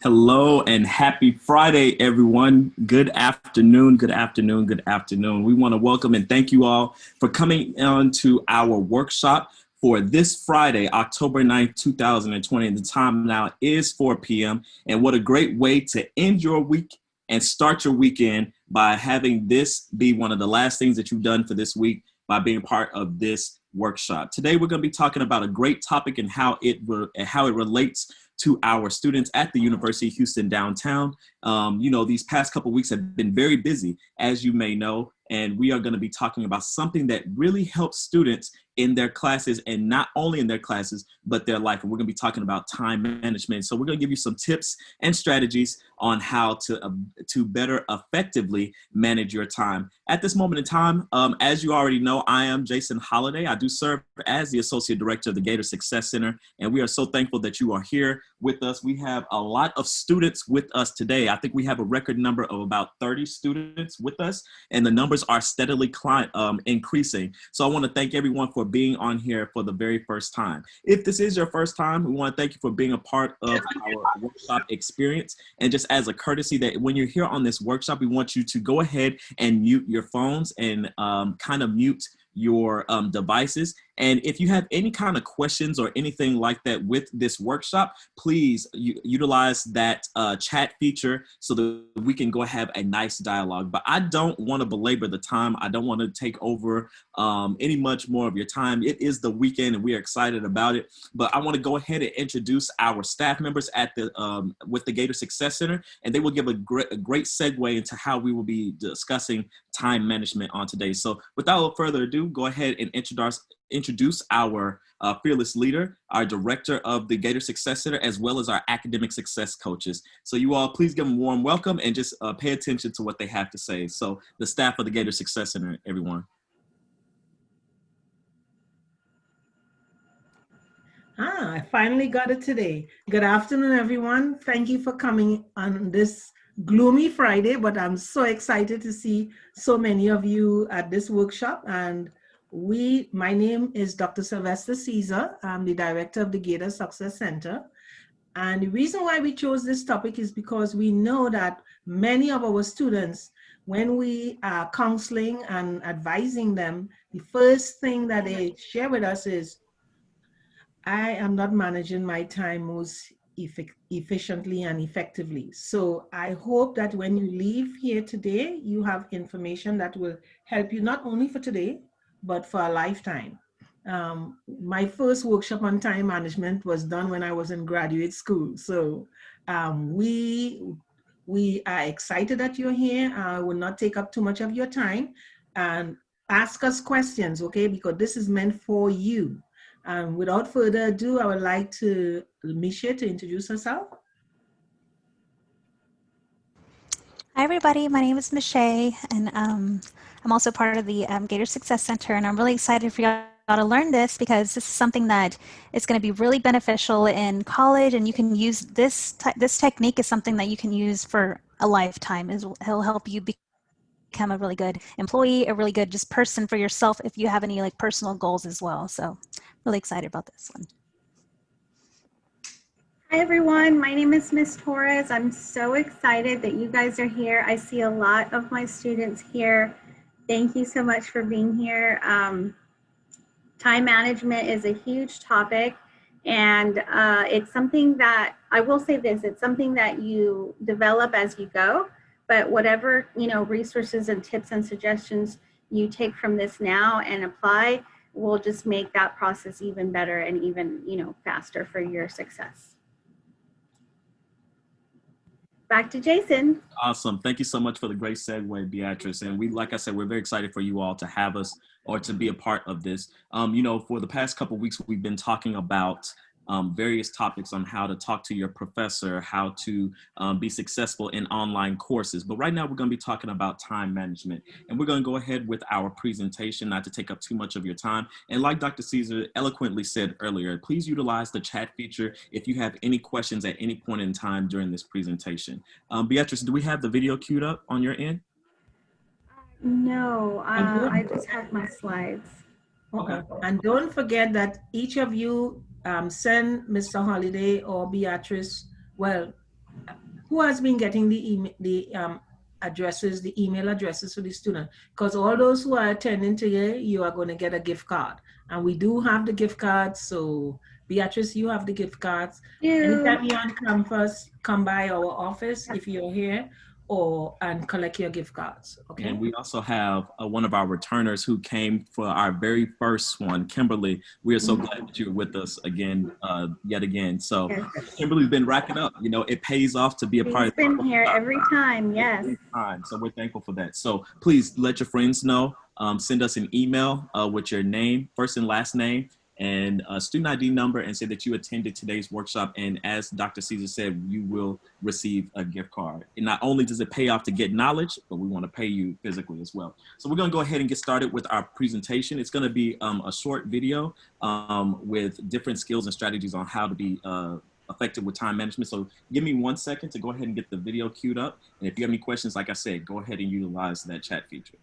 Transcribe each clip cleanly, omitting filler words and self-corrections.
Hello and happy Friday, everyone. Good afternoon, good afternoon, good afternoon. We want to welcome and thank you all for coming on to our workshop for this Friday, October 9th, 2020. And the time now is 4 p.m. And what a great way to end your week and start your weekend by having this be one of the last things that you've done for this week by being part of this workshop. Today, we're going to be talking about a great topic and how it relates to our students at the University of Houston downtown. These past couple of weeks have been very busy, as you may know, and we are going to be talking about something that really helps students in their classes, and not only in their classes, but their life. And we're going to be talking about time management. So we're going to give you some tips and strategies on how to better effectively manage your time. At this moment in time, as you already know, I am Jason Holliday. I do serve as the Associate Director of the Gator Success Center, and we are so thankful that you are here with us. We have a lot of students with us today. I think we have a record number of about 30 students with us, and the numbers are steadily increasing. So I want to thank everyone for being on here for the very first time. If this is your first time, we want to thank you for being a part of our workshop experience. And just as a courtesy, that when you're here on this workshop, we want you to go ahead and mute your phones and kind of mute your devices. And if you have any kind of questions or anything like that with this workshop, please utilize that chat feature so that we can go have a nice dialogue. But I don't want to belabor the time. I don't want to take over any much more of your time. It is the weekend and we are excited about it. But I want to go ahead and introduce our staff members at the with the Gator Success Center, and they will give a great segue into how we will be discussing time management on today. So without further ado, go ahead and introduce our fearless leader, our director of the Gator Success Center, as well as our academic success coaches. So you all please give them a warm welcome and just pay attention to what they have to say. So the staff of the Gator Success Center, everyone. I finally got it today. Good afternoon, everyone. Thank you for coming on this gloomy Friday, but I'm so excited to see so many of you at this workshop. And my name is Dr. Sylvester Caesar. I'm the director of the Gator Success Center. And the reason why we chose this topic is because we know that many of our students, when we are counseling and advising them, the first thing that they share with us is, I am not managing my time most efficiently and effectively. So I hope that when you leave here today, you have information that will help you not only for today, but for a lifetime. My first workshop on time management was done when I was in graduate school. So we are excited that you're here. I will not take up too much of your time, and ask us questions, okay? Because this is meant for you. Without further ado, I would like to Misha to introduce herself. Hi, everybody. My name is Michelle, and I'm also part of the Gator Success Center, and I'm really excited for y'all to learn this because this is something that is going to be really beneficial in college, and you can use this technique is something that you can use for a lifetime. It'll help you become a really good employee, a really good just person for yourself if you have any like personal goals as well. So really excited about this one. Hi everyone, my name is Miss Torres. I'm so excited that you guys are here. I see a lot of my students here. Thank you so much for being here. Time management is a huge topic, and it's something that, I will say this, it's something that you develop as you go, but whatever, resources and tips and suggestions you take from this now and apply will just make that process even better and even, faster for your success. Back to Jason. Awesome. Thank you so much for the great segue, Beatrice. And we, like I said, we're very excited for you all to have us or to be a part of this. For the past couple of weeks, we've been talking about various topics on how to talk to your professor, how to be successful in online courses. But right now we're going to be talking about time management, and we're going to go ahead with our presentation, not to take up too much of your time. And like Dr. Caesar eloquently said earlier, please utilize the chat feature if you have any questions at any point in time during this presentation. Beatrice, do we have the video queued up on your end? No, I just have my slides. Okay. And don't forget that each of you send Mr. Holiday or Beatrice, well, who has been getting the addresses, the email addresses for the student? Because all those who are attending today, you are going to get a gift card. And we do have the gift cards. So Beatrice, you have the gift cards. Anytime you're on campus, come by our office if you're here, and collect your gift cards. Okay. And we also have one of our returners who came for our very first one, Kimberly. We are so glad that you're with us again, yet again. So Kimberly's been racking up. You know, it pays off to be a part of it. She's been here every time, yes. Every time. So we're thankful for that. So please let your friends know. Send us an email with your name, first and last name, and a student ID number, and say that you attended today's workshop. And as Dr. Caesar said, you will receive a gift card. And not only does it pay off to get knowledge, but we want to pay you physically as well. So we're going to go ahead and get started with our presentation. It's going to be a short video with different skills and strategies on how to be effective with time management. So give me 1 second to go ahead and get the video queued up. And if you have any questions, like I said, go ahead and utilize that chat feature.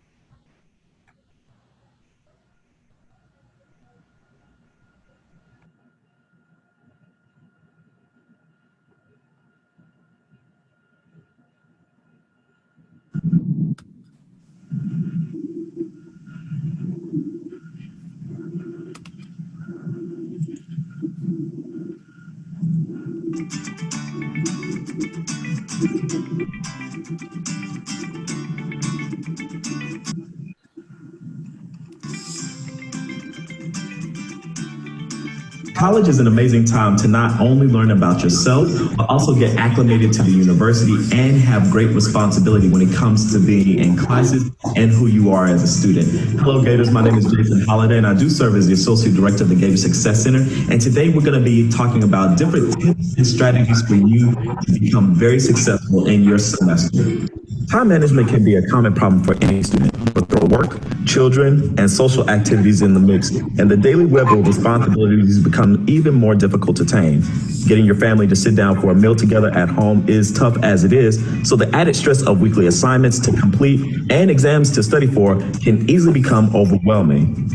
College is an amazing time to not only learn about yourself, but also get acclimated to the university and have great responsibility when it comes to being in classes and who you are as a student. Hello, Gators. My name is Jason Holliday, and I do serve as the Associate Director of the Gator Success Center. And today we're going to be talking about different tips and strategies for you to become very successful in your semester. Time management can be a common problem for any student, but throw work, children, and social activities in the mix, and the daily web of responsibilities become even more difficult to tame. Getting your family to sit down for a meal together at home is tough as it is, so the added stress of weekly assignments to complete and exams to study for can easily become overwhelming.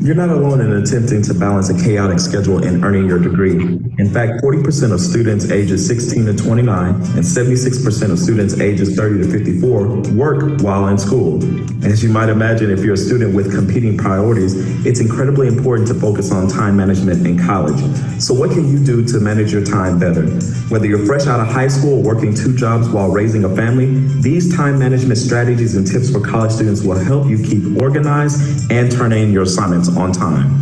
You're not alone in attempting to balance a chaotic schedule and earning your degree. In fact, 40% of students ages 16 to 29 and 76% of students ages 30 to 54 work while in school. As you might imagine, if you're a student with competing priorities, it's incredibly important to focus on time management in college. So what can you do to manage your time better? Whether you're fresh out of high school or working 2 jobs while raising a family, these time management strategies and tips for college students will help you keep organized and turn in your assignments on time.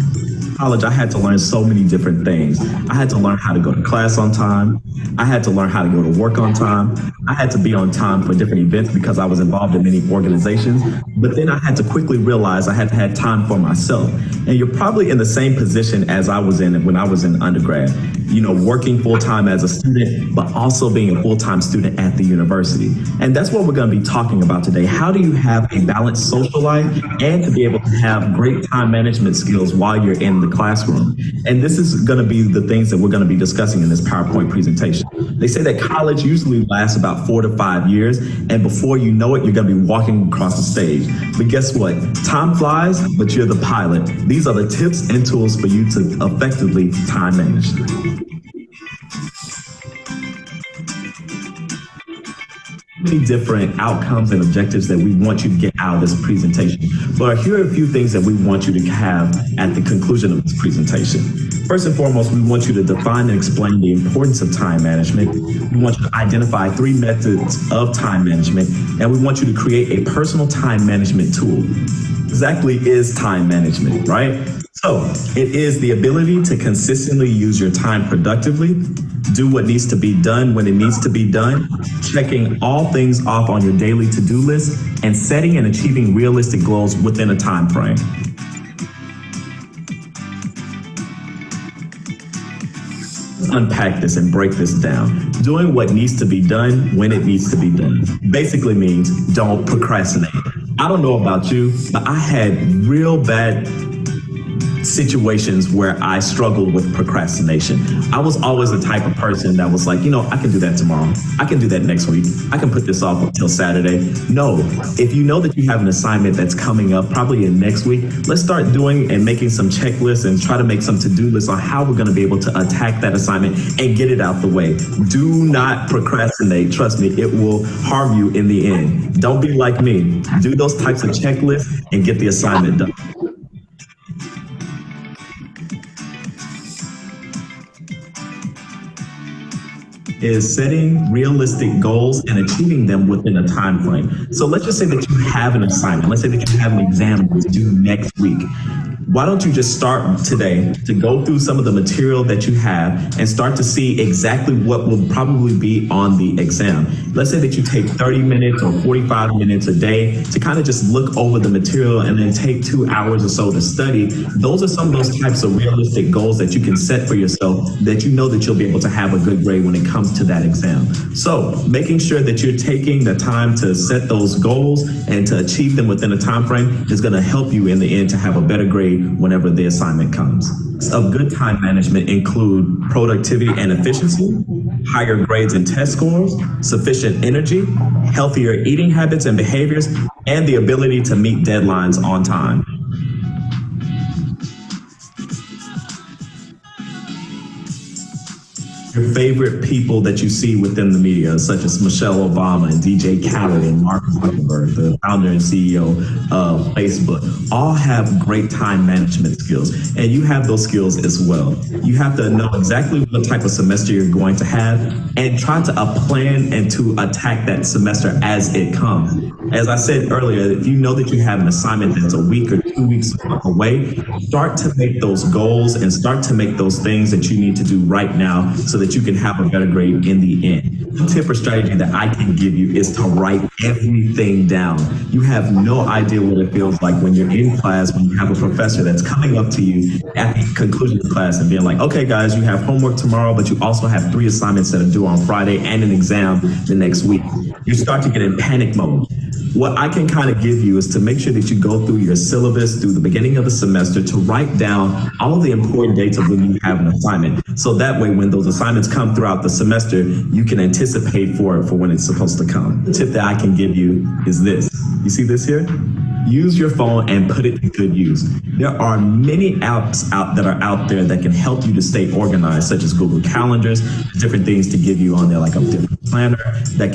College, I had to learn so many different things. I had to learn how to go to class on time. I had to learn how to go to work on time. I had to be on time for different events because I was involved in many organizations. But then I had to quickly realize I had to have time for myself. And you're probably in the same position as I was in when I was in undergrad. You know, working full-time as a student, but also being a full-time student at the university. And that's what we're going to be talking about today. How do you have a balanced social life and to be able to have great time management skills while you're in the classroom? And this is going to be the things that we're going to be discussing in this PowerPoint presentation. They say that college usually lasts about 4 to 5 years, and before you know it, you're going to be walking across the stage. But guess what? Time flies, but you're the pilot. These are the tips and tools for you to effectively time manage. Many different outcomes and objectives that we want you to get out of this presentation. But here are a few things that we want you to have at the conclusion of this presentation. First and foremost, we want you to define and explain the importance of time management. We want you to identify 3 methods of time management, and we want you to create a personal time management tool. Exactly is time management, right? So it is the ability to consistently use your time productively, do what needs to be done when it needs to be done, checking all things off on your daily to-do list, and setting and achieving realistic goals within a time frame. Let's unpack this and break this down. Doing what needs to be done when it needs to be done basically means don't procrastinate. I don't know about you, but I had real bad situations where I struggled with procrastination. I was always the type of person that was like, I can do that tomorrow. I can do that next week. I can put this off until Saturday. No, if you know that you have an assignment that's coming up probably in next week, let's start doing and making some checklists and try to make some to-do lists on how we're going to be able to attack that assignment and get it out the way. Do not procrastinate. Trust me, it will harm you in the end. Don't be like me. Do those types of checklists and get the assignment done. Is setting realistic goals and achieving them within a time frame. So let's just say that you have an assignment. Let's say that you have an exam that's due next week. Why don't you just start today to go through some of the material that you have and start to see exactly what will probably be on the exam. Let's say that you take 30 minutes or 45 minutes a day to kind of just look over the material and then take 2 hours or so to study. Those are some of those types of realistic goals that you can set for yourself that you know that you'll be able to have a good grade when it comes to that exam. So making sure that you're taking the time to set those goals and to achieve them within a time frame is going to help you in the end to have a better grade whenever the assignment comes. Of good time management include productivity and efficiency, higher grades and test scores, sufficient energy, healthier eating habits and behaviors, and the ability to meet deadlines on time. Your favorite people that you see within the media, such as Michelle Obama and DJ Khaled and Mark Zuckerberg, the founder and CEO of Facebook, all have great time management skills. And you have those skills as well. You have to know exactly what type of semester you're going to have and try to plan and to attack that semester as it comes. As I said earlier, if you know that you have an assignment that's a week or 2 weeks away, start to make those goals and start to make those things that you need to do right now so that you can have a better grade in the end. The tip or strategy that I can give you is to write everything down. You have no idea what it feels like when you're in class, when you have a professor that's coming up to you at the conclusion of class and being like, okay, guys, you have homework tomorrow, but you also have 3 assignments that are due on Friday and an exam the next week. You start to get in panic mode. What I can kind of give you is to make sure that you go through your syllabus through the beginning of the semester to write down all of the important dates of when you have an assignment. So that way, when those assignments come throughout the semester, you can anticipate for when it's supposed to come. The tip that I can give you is this. You see this here? Use your phone and put it to good use. There are many apps that are out there that can help you to stay organized, such as Google Calendars, different things to give you on there, like a different planner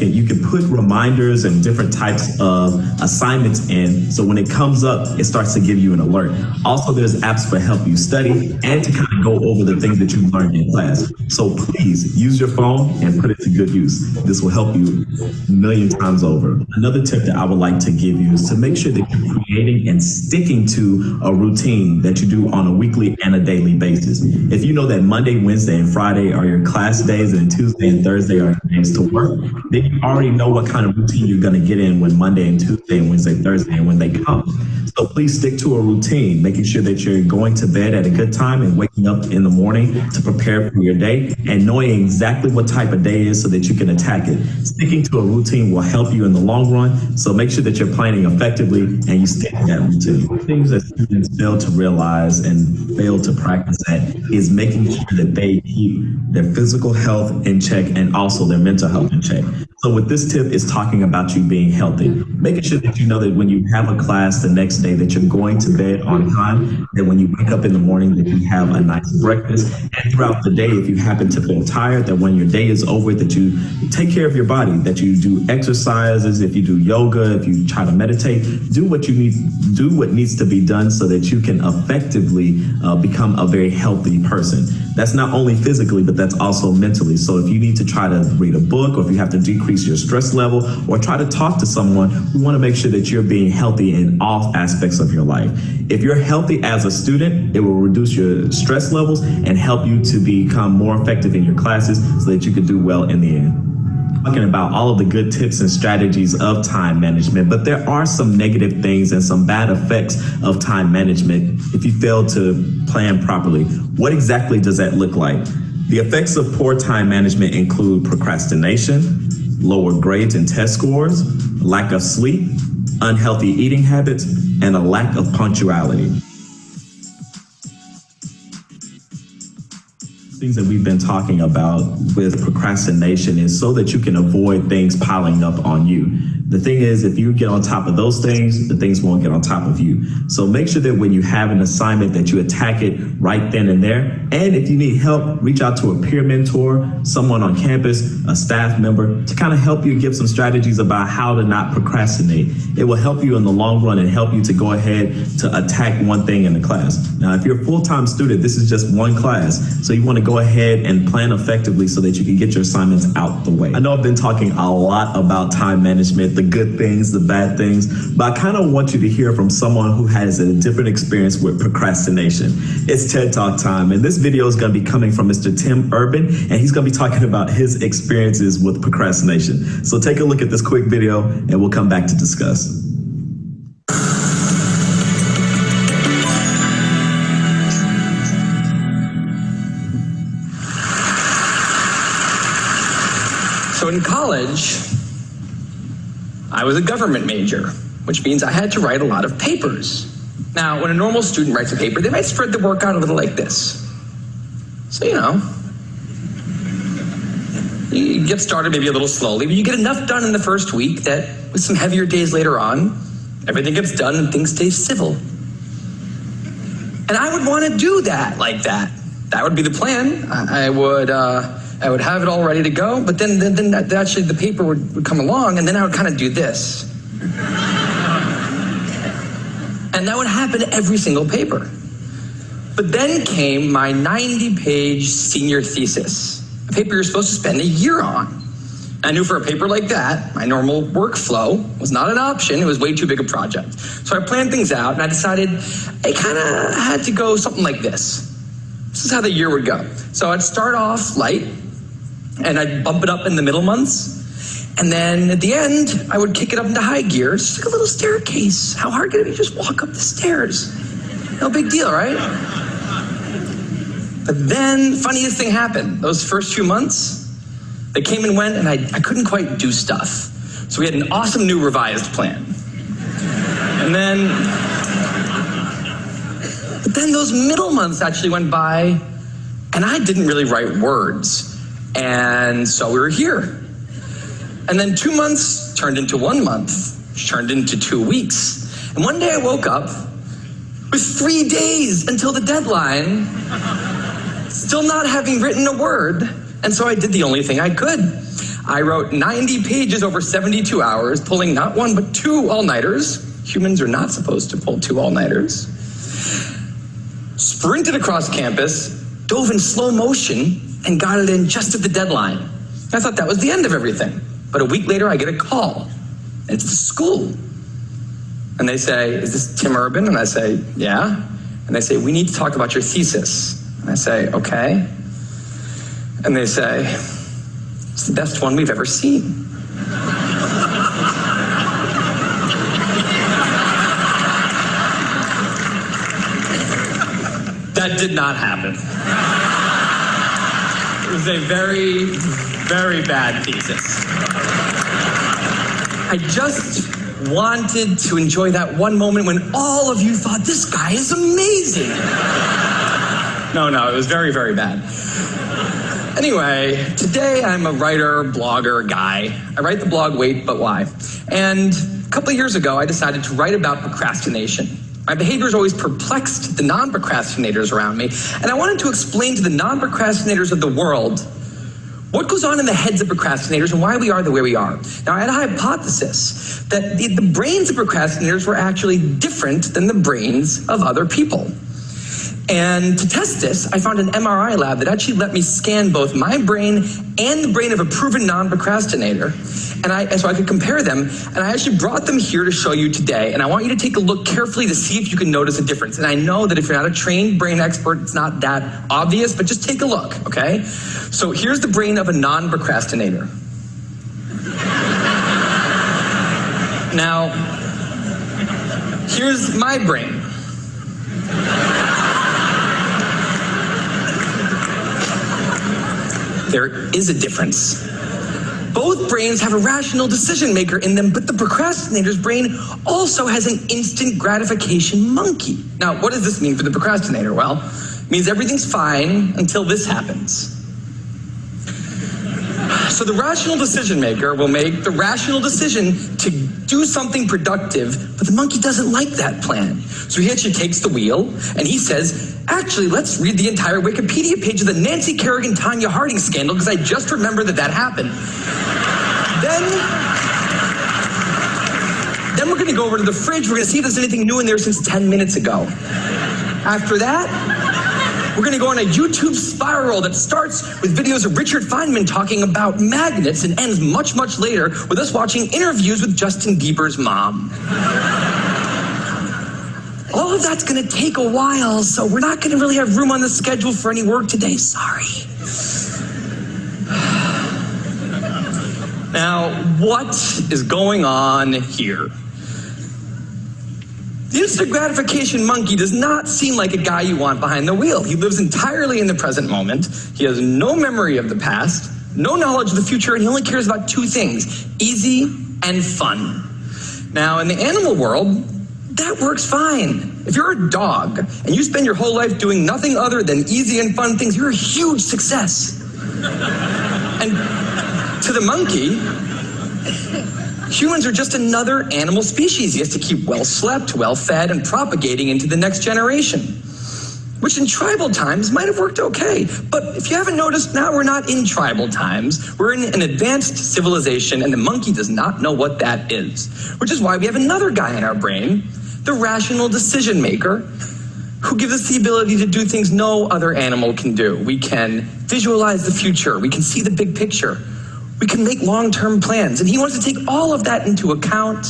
you can put reminders and different types of assignments in. So when it comes up, it starts to give you an alert. Also, there's apps for help you study and to kind of go over the things that you've learned in class. So please use your phone and put it to good use. This will help you a million times over. Another tip that I would like to give you is to make sure that you're creating and sticking to a routine that you do on a weekly and a daily basis. If you know that Monday, Wednesday, and Friday are your class days and Tuesday and Thursday are your days to work, then you already know what kind of routine you're going to get in when Monday and Tuesday and Wednesday, Thursday, and when they come. So please stick to a routine, making sure that you're going to bed at a good time and waking up in the morning to prepare for your day and knowing exactly what type of day is so that you can attack it. Sticking to a routine will help you in the long run. So make sure that you're planning effectively and you stick to that routine. Things that students fail to realize and fail to practice at is making sure that they keep their physical health in check and also their mental health in check. So with this tip is talking about you being healthy, making sure that you know that when you have a class the next day that you're going to bed on time, that when you wake up in the morning that you have a nice breakfast, and throughout the day if you happen to feel tired, that when your day is over that you take care of your body, that you do exercises, if you do yoga, if you try to meditate, do what needs to be done so that you can effectively become a very healthy person. That's not only physically, but that's also mentally. So if you need to try to read a book, or if you have to decrease your stress level, or try to talk to someone, we want to make sure that you're being healthy in all aspects of your life. If you're healthy as a student, it will reduce your stress levels and help you to become more effective in your classes so that you can do well in the end. Talking about all of the good tips and strategies of time management, but there are some negative things and some bad effects of time management if you fail to plan properly. What exactly does that look like? The effects of poor time management include procrastination, lower grades and test scores, lack of sleep, unhealthy eating habits, and a lack of punctuality. things that we've been talking about with procrastination is so that you can avoid things piling up on you. The thing is, if you get on top of those things, the things won't get on top of you. So make sure that when you have an assignment that you attack it right then and there. And if you need help, reach out to a peer mentor, someone on campus, a staff member to kind of help you give some strategies about how to not procrastinate. It will help you in the long run and help you to go ahead to attack one thing in the class. Now, if you're a full-time student, this is just one class. So you want to go ahead and plan effectively so that you can get your assignments out the way. I know I've been talking a lot about time management, the good things, the bad things, but I kind of want you to hear from someone who has a different experience with procrastination. It's TED Talk time, and this video is going to be coming from Mr. Tim Urban, and he's going to be talking about his experiences with procrastination. So take a look at this quick video, and we'll come back to discuss. So in college, I was a government major, which means I had to write a lot of papers. Now, when a normal student writes a paper, they might spread the work out a little like this. So, you get started maybe a little slowly, but you get enough done in the first week that with some heavier days later on, everything gets done and things stay civil. And I would want to do that like that. That would be the plan. I would have it all ready to go, but then actually the paper would come along, and then I would kind of do this. And that would happen every single paper. But then came my 90-page senior thesis, a paper you're supposed to spend a year on. I knew for a paper like that, my normal workflow was not an option. It was way too big a project. So I planned things out, and I decided I kind of had to go something like this. This is how the year would go. So I'd start off light, and I'd bump it up in the middle months. And then at the end, I would kick it up into high gear. It's just like a little staircase. How hard could it be? Just walk up the stairs. No big deal, right? But then, funniest thing happened. Those first few months, they came and went, and I couldn't quite do stuff. So we had an awesome new revised plan. But then those middle months actually went by, and I didn't really write words. And so we were here. And then 2 months turned into 1 month, which turned into 2 weeks. And one day I woke up with 3 days until the deadline, still not having written a word. And so I did the only thing I could. I wrote 90 pages over 72 hours, pulling not one, but 2 all-nighters. Humans are not supposed to pull 2 all-nighters. Sprinted across campus, dove in slow motion, and got it in just at the deadline. I thought that was the end of everything. But a week later, I get a call. It's the school. And they say, "Is this Tim Urban?" And I say, "Yeah." And they say, "We need to talk about your thesis." And I say, "Okay." And they say, "It's the best one we've ever seen." That did not happen. It was a very, very bad thesis. I just wanted to enjoy that one moment when all of you thought, "This guy is amazing." No, it was very, very bad. Anyway, today I'm a writer, blogger, guy. I write the blog Wait But Why. And a couple of years ago, I decided to write about procrastination. My behaviors always perplexed the non-procrastinators around me, and I wanted to explain to the non-procrastinators of the world what goes on in the heads of procrastinators and why we are the way we are. Now, I had a hypothesis that the brains of procrastinators were actually different than the brains of other people. And to test this, I found an MRI lab that actually let me scan both my brain and the brain of a proven non-procrastinator. So I could compare them, and I actually brought them here to show you today. And I want you to take a look carefully to see if you can notice a difference. And I know that if you're not a trained brain expert, it's not that obvious, but just take a look, okay? So here's the brain of a non-procrastinator. Now, here's my brain. There is a difference. Both brains have a rational decision maker in them, but the procrastinator's brain also has an instant gratification monkey. Now, what does this mean for the procrastinator? Well, means everything's fine until this happens. So the rational decision maker will make the rational decision to do something productive, but the monkey doesn't like that plan. So he actually takes the wheel and he says, actually, let's read the entire Wikipedia page of the Nancy Kerrigan-Tanya Harding scandal, because I just remembered that happened. Then we're gonna go over to the fridge. We're gonna see if there's anything new in there since 10 minutes ago. After that, we're gonna go on a YouTube spiral that starts with videos of Richard Feynman talking about magnets and ends much, much later with us watching interviews with Justin Bieber's mom. All of that's gonna take a while, so we're not gonna really have room on the schedule for any work today, sorry. Now, what is going on here? The instant gratification monkey does not seem like a guy you want behind the wheel. He lives entirely in the present moment. He has no memory of the past, no knowledge of the future, and he only cares about two things: easy and fun. Now, in the animal world, that works fine. If you're a dog and you spend your whole life doing nothing other than easy and fun things, you're a huge success. And to the monkey, humans are just another animal species he has to keep well slept, well fed, and propagating into the next generation, which in tribal times might have worked okay. But if you haven't noticed, now we're not in tribal times. We're in an advanced civilization, and the monkey does not know what that is, which is why we have another guy in our brain, the rational decision maker, who gives us the ability to do things no other animal can do. We can visualize the future. We can see the big picture. We can make long-term plans, and he wants to take all of that into account,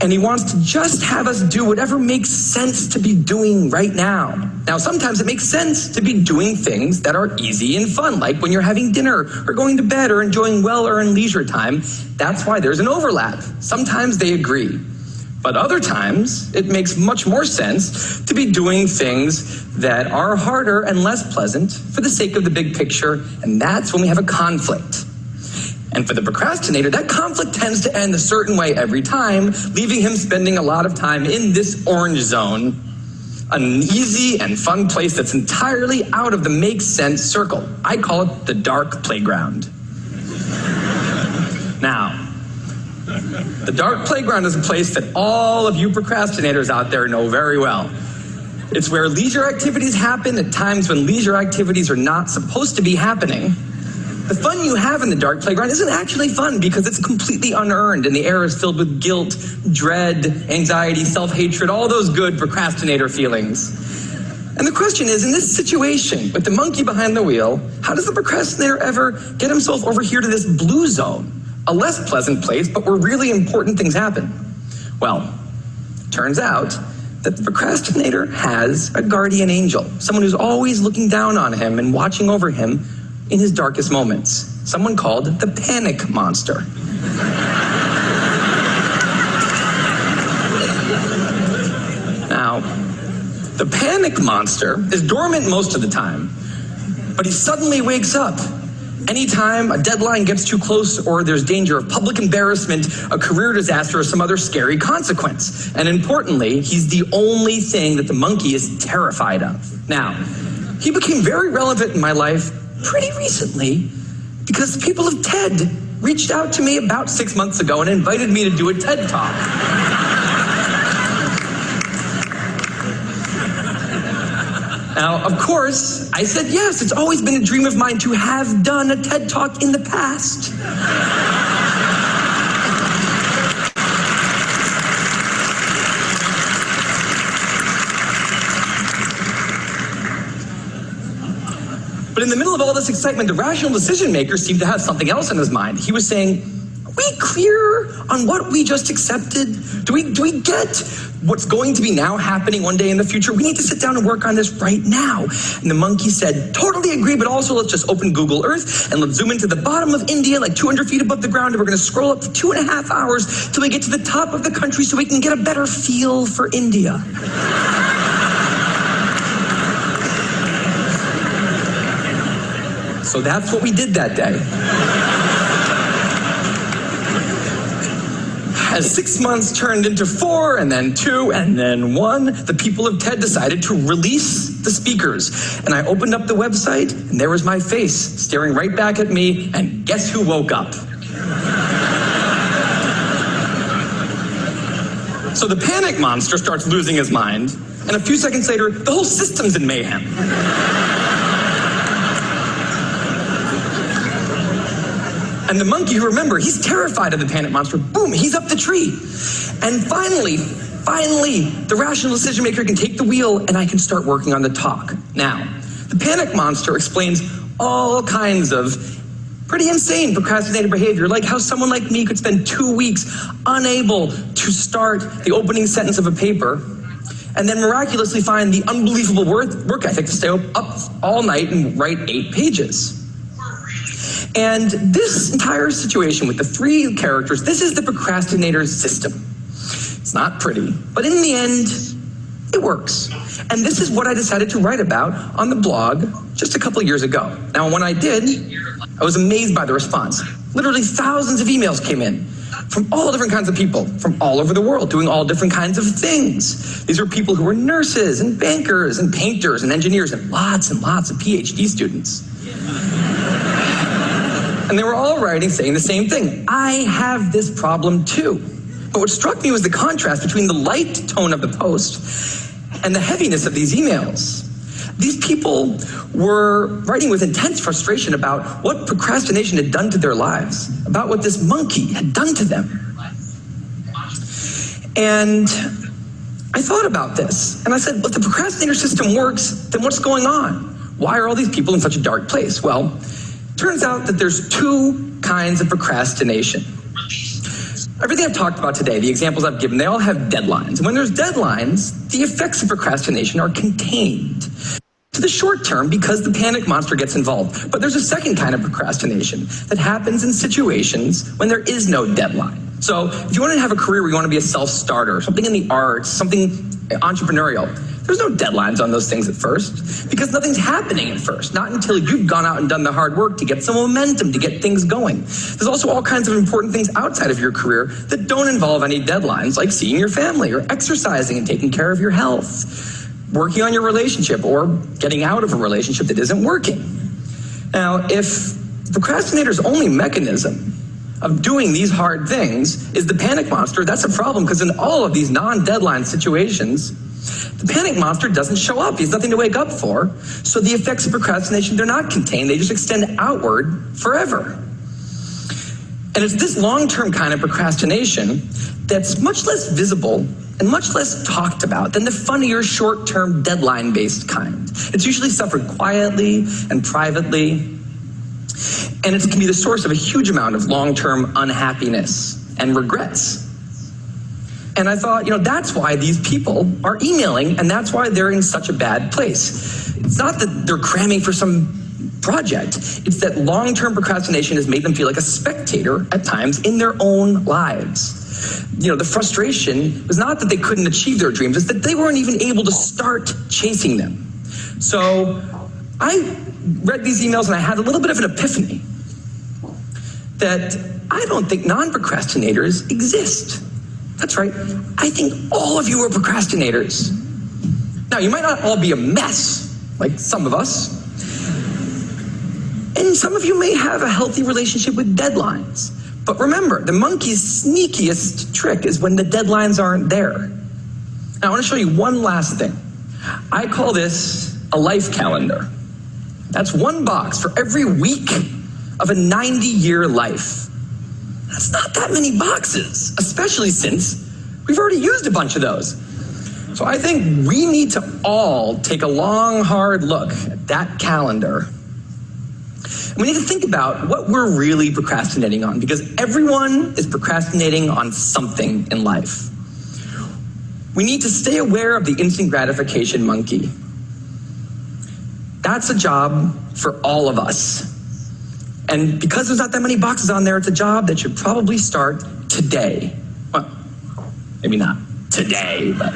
and he wants to just have us do whatever makes sense to be doing right now. Now, sometimes it makes sense to be doing things that are easy and fun, like when you're having dinner or going to bed or enjoying well-earned leisure time. That's why there's an overlap. Sometimes they agree. But other times, it makes much more sense to be doing things that are harder and less pleasant for the sake of the big picture, and that's when we have a conflict. And for the procrastinator, that conflict tends to end a certain way every time, leaving him spending a lot of time in this orange zone, an easy and fun place that's entirely out of the make sense circle. I call it the dark playground. Now, the dark playground is a place that all of you procrastinators out there know very well. It's where leisure activities happen at times when leisure activities are not supposed to be happening. The fun you have in the dark playground isn't actually fun because it's completely unearned, and the air is filled with guilt, dread, anxiety, self-hatred, all those good procrastinator feelings. And the question is, in this situation with the monkey behind the wheel, how does the procrastinator ever get himself over here to this blue zone? A less pleasant place, but where really important things happen. Well, turns out that the procrastinator has a guardian angel, someone who's always looking down on him and watching over him in his darkest moments, someone called the panic monster. Now, the panic monster is dormant most of the time, but he suddenly wakes up anytime a deadline gets too close or there's danger of public embarrassment, a career disaster, or some other scary consequence. And importantly, he's the only thing that the monkey is terrified of. Now, he became very relevant in my life pretty recently because the people of TED reached out to me about 6 months ago and invited me to do a TED Talk. Now, of course, I said yes. It's always been a dream of mine to have done a TED Talk in the past. But in the middle of all this excitement, the rational decision maker seemed to have something else in his mind. He was saying, are we clear on what we just accepted? Do we get what's going to be now happening one day in the future? We need to sit down and work on this right now. And the monkey said, totally agree, but also let's just open Google Earth and let's zoom into the bottom of India, like 200 feet above the ground, and we're gonna scroll up for 2.5 hours till we get to the top of the country so we can get a better feel for India. So that's what we did that day. As 6 months turned into 4, and then 2, and then 1, the people of TED decided to release the speakers. And I opened up the website, and there was my face staring right back at me, and guess who woke up? So the panic monster starts losing his mind, and a few seconds later, the whole system's in mayhem. And the monkey, who, remember, he's terrified of the panic monster. Boom, he's up the tree. And finally, the rational decision maker can take the wheel, and I can start working on the talk. Now, the panic monster explains all kinds of pretty insane procrastinated behavior, like how someone like me could spend 2 weeks unable to start the opening sentence of a paper, and then miraculously find the unbelievable work ethic to stay up all night and write 8 pages. And this entire situation with the 3 characters, this is the procrastinator's system. It's not pretty, but in the end, it works. And this is what I decided to write about on the blog just a couple of years ago. Now, when I did, I was amazed by the response. Literally thousands of emails came in from all different kinds of people from all over the world doing all different kinds of things. These are people who were nurses and bankers and painters and engineers and lots of PhD students. And they were all writing saying the same thing. I have this problem too. But what struck me was the contrast between the light tone of the post and the heaviness of these emails. These people were writing with intense frustration about what procrastination had done to their lives, about what this monkey had done to them. And I thought about this, and I said, if the procrastinator system works, then what's going on? Why are all these people in such a dark place? Well, turns out that there's 2 kinds of procrastination. Everything I've talked about today, the examples I've given, they all have deadlines. And when there's deadlines, the effects of procrastination are contained to the short term because the panic monster gets involved. But there's a second kind of procrastination that happens in situations when there is no deadline. So if you want to have a career where you want to be a self-starter, something in the arts, something entrepreneurial, there's no deadlines on those things at first because nothing's happening at first, not until you've gone out and done the hard work to get some momentum, to get things going. There's also all kinds of important things outside of your career that don't involve any deadlines, like seeing your family or exercising and taking care of your health, working on your relationship or getting out of a relationship that isn't working. Now, if the procrastinator's only mechanism of doing these hard things is the panic monster, that's a problem because in all of these non-deadline situations, the panic monster doesn't show up. He has nothing to wake up for. So the effects of procrastination, they're not contained. They just extend outward forever. And it's this long-term kind of procrastination that's much less visible and much less talked about than the funnier, short-term, deadline-based kind. It's usually suffered quietly and privately, and it can be the source of a huge amount of long-term unhappiness and regrets. And I thought, that's why these people are emailing, and that's why they're in such a bad place. It's not that they're cramming for some project. It's that long-term procrastination has made them feel like a spectator at times in their own lives. The frustration was not that they couldn't achieve their dreams, it's that they weren't even able to start chasing them. So I read these emails and I had a little bit of an epiphany that I don't think non-procrastinators exist. That's right. I think all of you are procrastinators. Now, you might not all be a mess, like some of us. And some of you may have a healthy relationship with deadlines. But remember, the monkey's sneakiest trick is when the deadlines aren't there. Now, I want to show you one last thing. I call this a life calendar. That's 1 box for every week of a 90-year life. That's not that many boxes, especially since we've already used a bunch of those. So I think we need to all take a long, hard look at that calendar. And we need to think about what we're really procrastinating on, because everyone is procrastinating on something in life. We need to stay aware of the instant gratification monkey. That's a job for all of us. And because there's not that many boxes on there, it's a job that should probably start today. Well, maybe not today, but.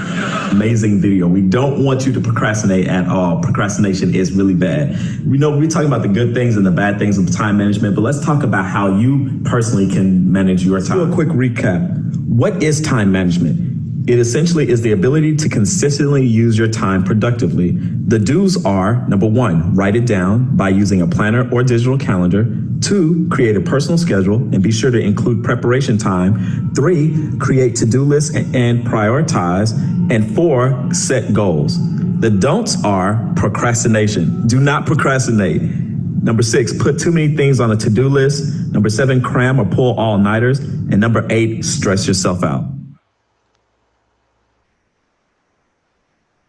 Amazing video. We don't want you to procrastinate at all. Procrastination is really bad. We're talking about the good things and the bad things of time management, but let's talk about how you personally can manage your time. Let's do a quick recap. What is time management? It essentially is the ability to consistently use your time productively. The do's are, number one, write it down by using a planner or digital calendar. Two, create a personal schedule and be sure to include preparation time. Three, create to-do lists and prioritize. And four, set goals. The don'ts are procrastination. Do not procrastinate. Number six, put too many things on a to-do list. Number seven, cram or pull all-nighters. And number eight, stress yourself out.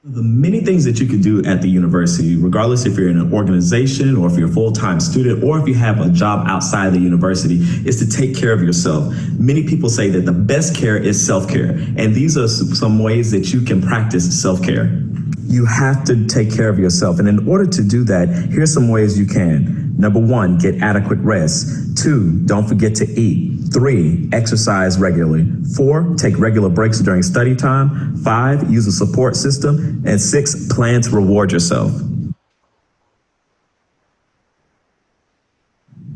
The many things that you can do at the university, regardless if you're in an organization or if you're a full-time student or if you have a job outside the university, is to take care of yourself. Many people say that the best care is self-care, and these are some ways that you can practice self-care. You have to take care of yourself, and in order to do that, here's some ways you can. Number one, get adequate rest. Two, don't forget to eat. Three, exercise regularly. Four, take regular breaks during study time. Five, use a support system. And six, plan to reward yourself.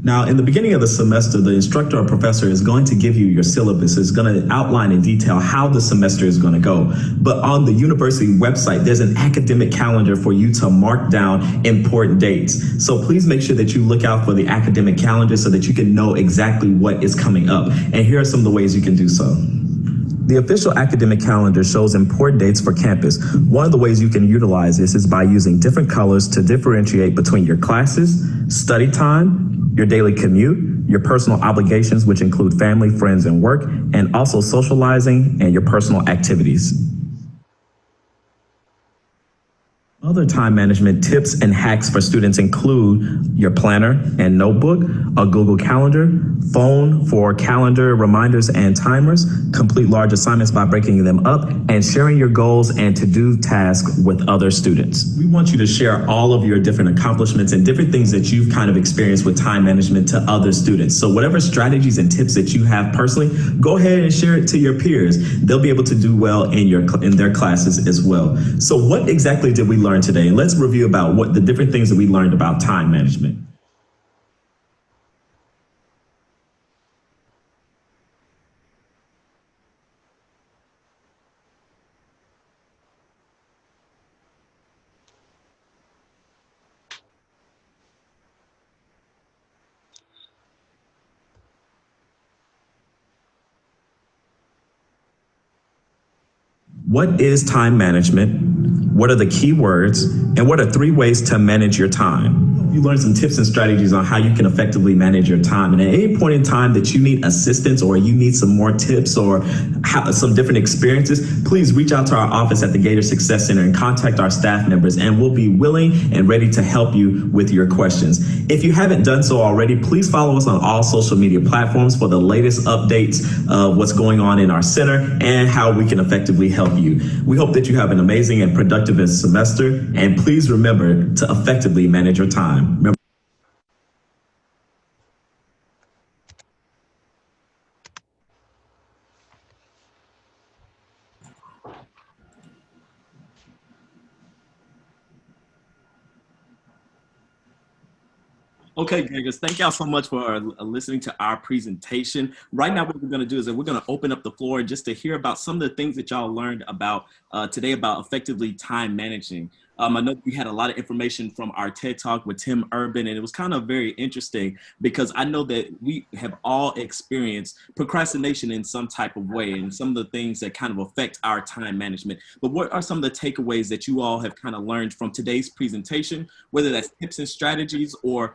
Now, in the beginning of the semester, the instructor or professor is going to give you your syllabus. It's going to outline in detail how the semester is going to go. But on the university website, there's an academic calendar for you to mark down important dates. So please make sure that you look out for the academic calendar so that you can know exactly what is coming up. And here are some of the ways you can do so. The official academic calendar shows important dates for campus. One of the ways you can utilize this is by using different colors to differentiate between your classes, study time, your daily commute, your personal obligations, which include family, friends, and work, and also socializing and your personal activities. Other time management tips and hacks for students include your planner and notebook, a Google Calendar, phone for calendar reminders and timers, complete large assignments by breaking them up, and sharing your goals and to-do tasks with other students. We want you to share all of your different accomplishments and different things that you've kind of experienced with time management to other students. So whatever strategies and tips that you have personally, go ahead and share it to your peers. They'll be able to do well in their classes as well. So what exactly did we learn today? And let's review about what the different things that we learned about time management. What is time management? What are the key words? And what are 3 ways to manage your time? You learned some tips and strategies on how you can effectively manage your time. And at any point in time that you need assistance or you need some more tips or some different experiences, please reach out to our office at the Gator Success Center and contact our staff members, and we'll be willing and ready to help you with your questions. If you haven't done so already, please follow us on all social media platforms for the latest updates of what's going on in our center and how we can effectively help you. We hope that you have an amazing and productive semester, and please remember to effectively manage your time. Okay, Gators, thank y'all so much for listening to our presentation. Right now, what we're going to do is that we're going to open up the floor just to hear about some of the things that y'all learned about today about effectively time managing. I know we had a lot of information from our TED Talk with Tim Urban, and it was kind of very interesting because I know that we have all experienced procrastination in some type of way and some of the things that kind of affect our time management. But what are some of the takeaways that you all have kind of learned from today's presentation, whether that's tips and strategies or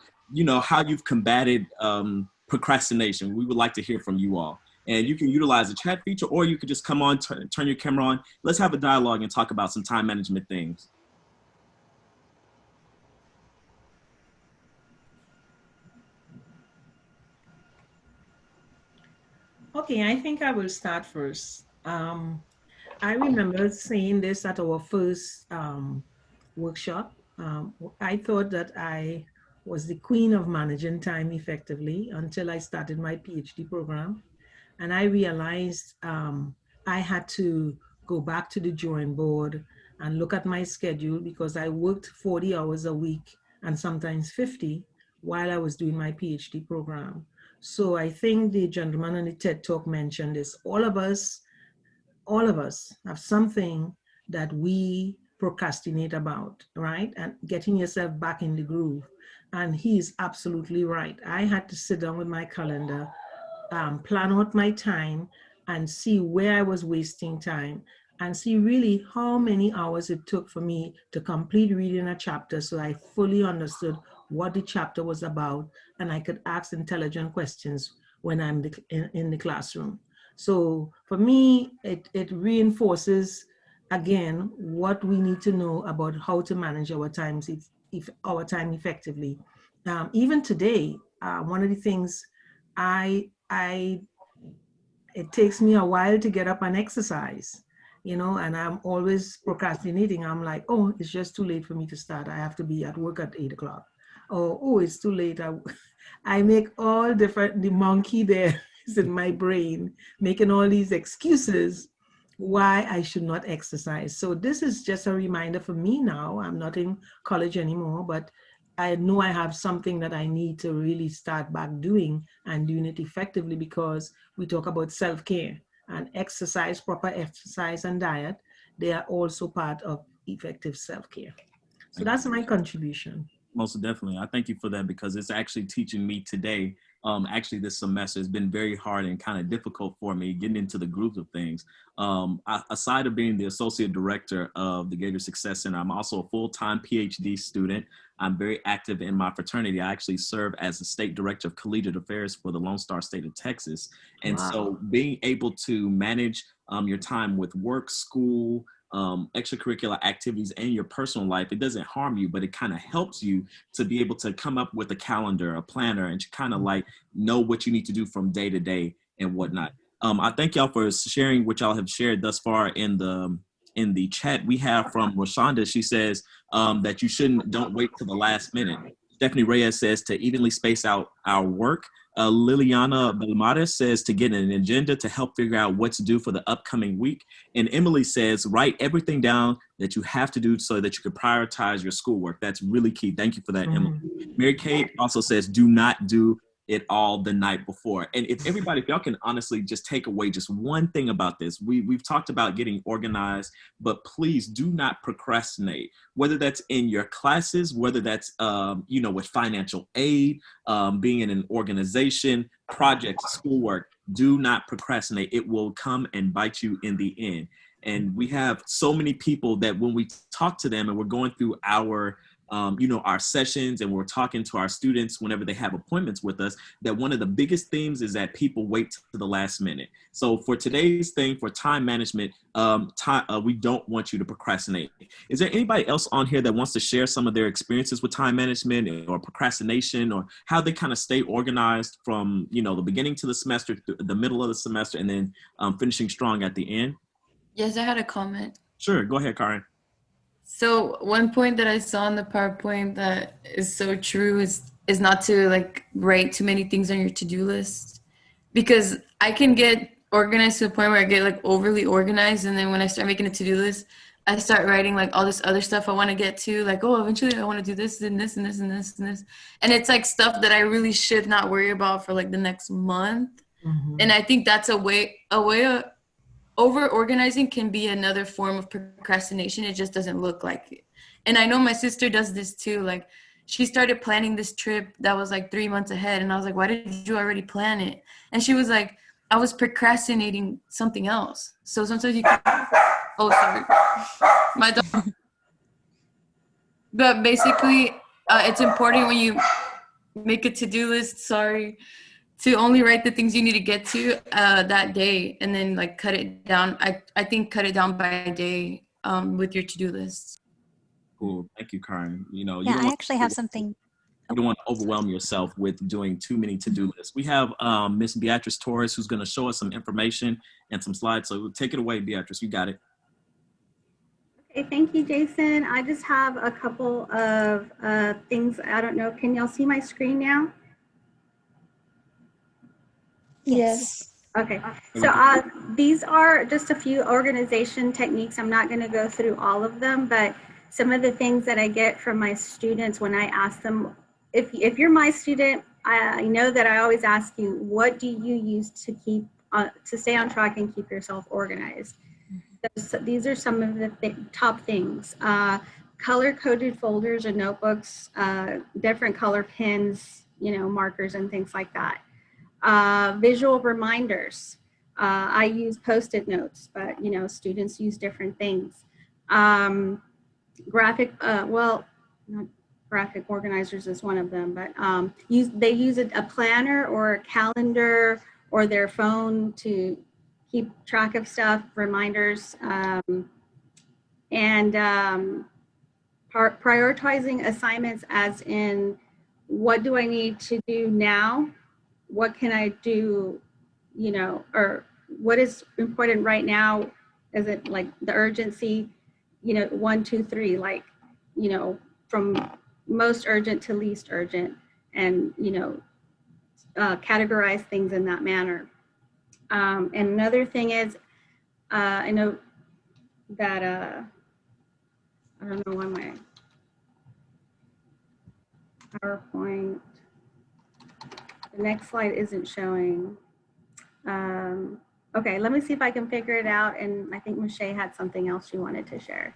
how you've combated procrastination? We would like to hear from you all. And you can utilize the chat feature, or you could just come on, turn your camera on. Let's have a dialogue and talk about some time management things. Okay, I think I will start first. I remember saying this at our first workshop. I thought that I was the queen of managing time effectively until I started my PhD program. And I realized I had to go back to the drawing board and look at my schedule because I worked 40 hours a week and sometimes 50 while I was doing my PhD program. So I think the gentleman on the TED Talk mentioned this. All of us all of us have something that we procrastinate about, right? And getting yourself back in the groove. And he's absolutely right. I had to sit down with my calendar, plan out my time, and see where I was wasting time, and see really how many hours it took for me to complete reading a chapter so I fully understood what the chapter was about and I could ask intelligent questions when I'm in the classroom. So for me, it reinforces again what we need to know about how to manage our times, if our time effectively. Even today, one of the things I it takes me a while to get up and exercise, and I'm always procrastinating. I'm like, oh, it's just too late for me to start. I have to be at work at 8 o'clock. Or, oh, it's too late. I make all different, the monkey there is in my brain, making all these excuses why I should not exercise. So this is just a reminder for me now. I'm not in college anymore, but I know I have something that I need to really start back doing and doing it effectively, because we talk about self-care and exercise, proper exercise and diet. They are also part of effective self-care. So that's my contribution. Most definitely. I thank you for that, because it's actually teaching me today. Actually, this semester has been very hard and kind of difficult for me getting into the groups of things. Aside of being the associate director of the Gator Success Center, I'm also a full-time PhD student. I'm very active in my fraternity. I actually serve as the state director of collegiate affairs for the Lone Star State of Texas. And Wow. so being able to manage your time with work, school, extracurricular activities, and your personal life, it doesn't harm you, but it kind of helps you to be able to come up with a calendar, a planner, and to kind of like know what you need to do from day to day and whatnot. I thank y'all for sharing what y'all have shared thus far in the chat. We have from Rashonda. She says that don't wait till the last minute. Stephanie Reyes says to evenly space out our work. Liliana Belmada says to get an agenda to help figure out what to do for the upcoming week. And Emily says, write everything down that you have to do so that you can prioritize your schoolwork. That's really key. Thank you for that, Emily. Mary Kate also says, do not do it all the night before. And if y'all can honestly just take away just one thing about this, we've talked about getting organized, but please do not procrastinate, whether that's in your classes, whether that's, with financial aid, being in an organization, projects, schoolwork. Do not procrastinate. It will come and bite you in the end. And we have so many people that when we talk to them and we're going through our sessions and we're talking to our students whenever they have appointments with us, that one of the biggest themes is that people wait to the last minute. So for today's thing, for time management, we don't want you to procrastinate. Is there anybody else on here that wants to share some of their experiences with time management or procrastination, or how they kind of stay organized from, the beginning to the semester, the middle of the semester, and then finishing strong at the end? Yes, I had a comment. Sure, go ahead, Karen. So one point that I saw in the PowerPoint that is so true is not to write too many things on your to-do list, because I can get organized to the point where I get overly organized, and then when I start making a to-do list, I start writing all this other stuff I want to get to, eventually I want to do this and this and this and this and this, and it's stuff that I really should not worry about for the next month. And I think that's a way over organizing can be another form of procrastination. It just doesn't look like it. And I know my sister does this too. She started planning this trip that was 3 months ahead, and I was like, why did you already plan it? And she was like, I was procrastinating something else. So sometimes you can, oh, sorry, my dog. But basically, it's important when you make a to-do list, to only write the things you need to get to that day, and then cut it down. I think cut it down by day with your to-do list. Cool. Thank you, Karen. I actually have something. You don't want to overwhelm yourself with doing too many to-do lists. We have Miss Beatrice Torres, who's going to show us some information and some slides. So take it away, Beatrice. You got it. Okay, thank you, Jason. I just have a couple of things. I don't know. Can y'all see my screen now? Yes. Okay, so these are just a few organization techniques. I'm not going to go through all of them, but some of the things that I get from my students when I ask them, if you're my student, I know that I always ask you, what do you use to keep to stay on track and keep yourself organized? these are some of the top things. Color-coded folders or notebooks, different color pens, markers and things like that. Visual reminders. I use Post-it notes, but students use different things. Graphic, well, not graphic organizers is one of them, but they use a planner or a calendar or their phone to keep track of stuff, reminders, and prioritizing assignments as in what do I need to do now? What can I do, or what is important right now? Is it like the urgency, 1, 2, 3, like, from most urgent to least urgent, and, categorize things in that manner. And another thing is, I know that, I don't know why my PowerPoint, the next slide isn't showing. Okay, let me see if I can figure it out. And I think Michelle had something else she wanted to share.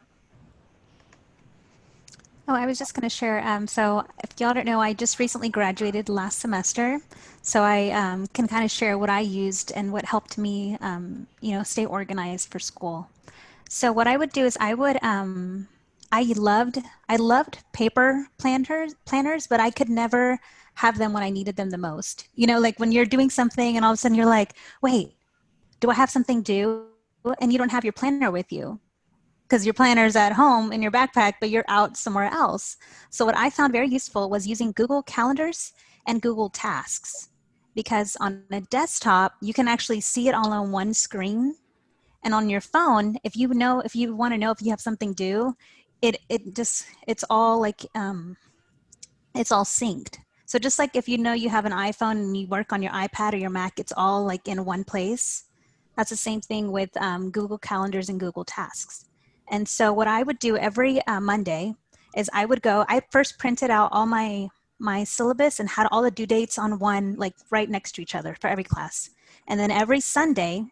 Oh, I was just going to share. So if y'all don't know, I just recently graduated last semester. So I can kind of share what I used and what helped me, stay organized for school. So what I would do is I loved paper planners, but I could never have them when I needed them the most. Like when you're doing something and all of a sudden you're like, wait, do I have something due? And you don't have your planner with you because your planner's at home in your backpack, but you're out somewhere else. So what I found very useful was using Google Calendars and Google Tasks, because on a desktop, you can actually see it all on one screen. And on your phone, if you want to know if you have something due, it's all like, it's all synced. So just like if you have an iPhone and you work on your iPad or your Mac, it's all like in one place. That's the same thing with Google Calendars and Google Tasks. And so what I would do every Monday is I first printed out all my syllabus and had all the due dates on one, like right next to each other for every class. And then every Sunday,